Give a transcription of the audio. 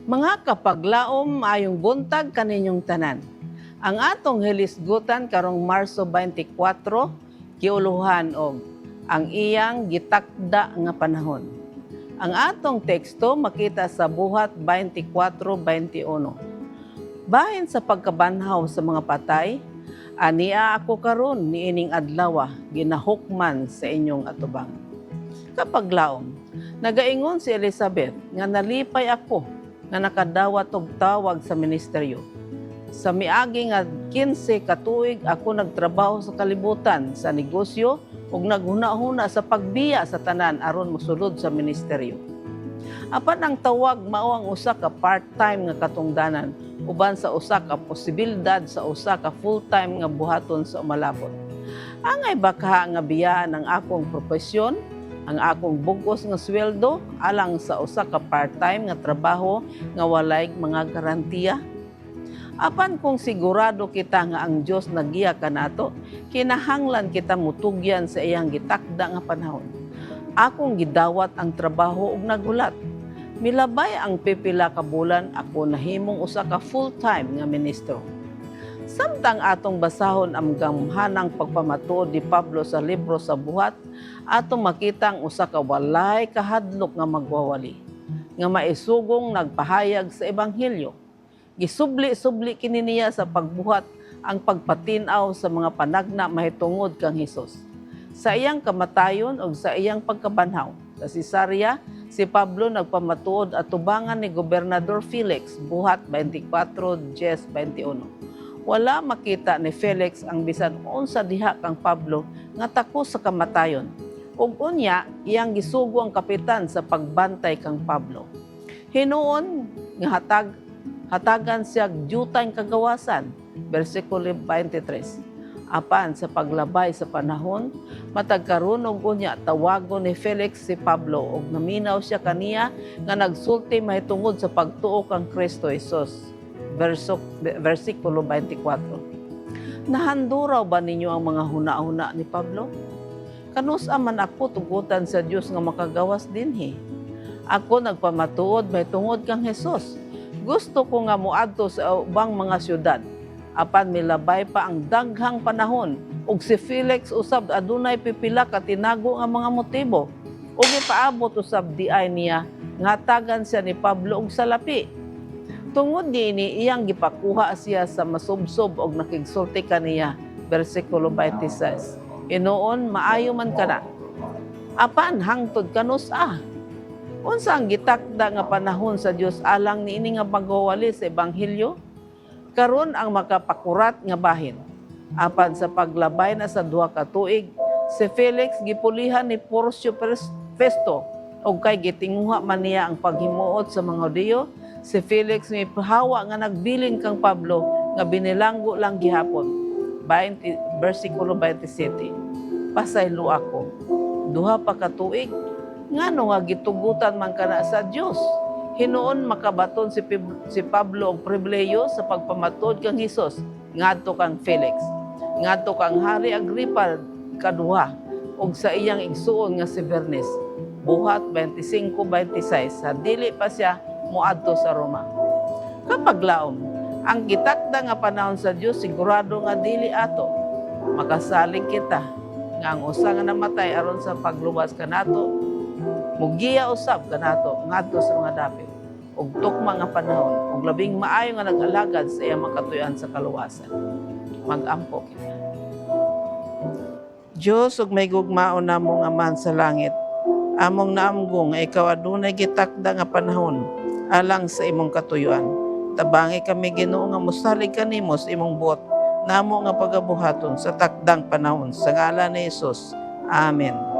Mga kapaglaom ayong buntag kaninyong tanan. Ang atong hilisgutan karong Marso 24, giuluhan og ang iyang gitakda nga panahon. Ang atong teksto makita sa Buhat 24:21. Bahin sa pagkabanhaw sa mga patay, ania ako karon niining adlaw ginahukman sa inyong atubang. Kapaglaom, nagaingon si Elizabeth nga nalipay ako nga nakadawat og tawag sa ministeryo. Sa miagi nga 15 ka tuig ako nagtrabaho sa kalibutan sa negosyo ug naghuna-huna sa pagbiya sa tanan aron mosulod sa ministeryo. Apan ang tawag mao ang usa ka part-time nga katungdanan uban sa usa ka posibilidad sa usa ka full-time nga buhaton sa umalabot. Angay baka nga biyaan ang akong propesyon, ang akong bugos nga sweldo alang sa usa ka part-time nga trabaho nga walay mga garantiya? Apan kung sigurado kita nga ang Dios nagiya kanato, kinahanglan kita mutugyan sa iyang gitakda nga panahon. Akong gidawat ang trabaho ug nagulat. Milabay ang pipila ka bulan ako nahimong usa ka full-time nga ministro. Samtang atong basahon ang gamhanang pagpamatuod ni Pablo sa libro sa Buhat, atong makitang usa ka walay kahadlok nga magwawali, nga maisugong nagpahayag sa ebanghelyo. Gisubli-subli kini niya sa pagbuhat ang pagpatinaw sa mga panagna mahitungod kang Hesus. Sa iyang kamatayon o sa iyang pagkabanhaw sa Cesarea, si Pablo nagpamatuod at tubangan ni Gobernador Felix, Buhat 24:21. Wala makita ni Felix ang bisan unsa diha kang Pablo nga tako sa kamatayon. Ug unya iyang gisugo ang kapitan sa pagbantay kang Pablo. Hinuon nga hatagan siya dutang kagawasan, versikulo 23. Apan sa paglabay sa panahon, matag karon og unya tawagon ni Felix si Pablo ug naminaw siya kaniya nga nagsulti mahitungod sa pagtuo kang Kristo Jesus. Versikulo 24. Nahanduraw ba ninyo ang mga huna-huna ni Pablo? Kanus man ako tugutan sa Dios nga makagawas dinhi. Ako nagpamatuod mahitungod kang Jesus. Gusto ko nga moadto sa ubang mga syudad. Apan milabay pa ang daghang panahon ug si Felix usab adunay pipila ka tinago nga mga motibo. Ug ipaabot usab diay niya nga hatagan siya ni Pablo og salapi. Tungod niini iyang gipakuha siya sa masubsob og nakigsulti kaniya. Versikulo 26. Inoon maayo man kana. Apan hangtod kanus unsa ang gitakda nga panahon sa Dios alang niini nga magwawali sa ebanghelyo? Karon ang makapakurat nga bahin. Apan sa paglabay na sa 2 ka tuig, si Felix gipulihan ni Porcio Festo ug kay gitinguha man niya ang paghimuot sa mga Hudiyo, si Felix may pahawa nga nagbilin kang Pablo nga binilanggo lang gihapon. Versikulo 27. Pasaylo ako. 2 pa ka tuig ngano nga gitugutan man kana sa Dios. Hinuon makabaton si Pablo og pribileyo sa pagpamatud kang Hesus ngadto kang Felix, ngadto kang Hari Agripa kaduha ug sa iyang igsuon nga si Bernice. Buhat 25:26 sa dili pa siya moadto sa Roma. Kapaglaom, ang gitakda nga panahon sa Dios sigurado nga dili ato. Makasalig kita nga ang usa nga namatay aron sa paglubas kanato mugiya usab kanato ngadto sa mga dapit ug tukma nga panahon ug labing maayo nga nag-alagad sa iyang makatuyan sa kaluwasan. Mag-ampo kita. Dios ug may gugmaon namo nga man sa langit, among naamgong nga ikaw adunay gitakda nga panahon alang sa imong katuyuan. Tabangi kami Ginoo nga mosalig kanimo sa imong buot namo nga pagabuhaton sa takdang panahon sa ngalan ni Hesus. Amen.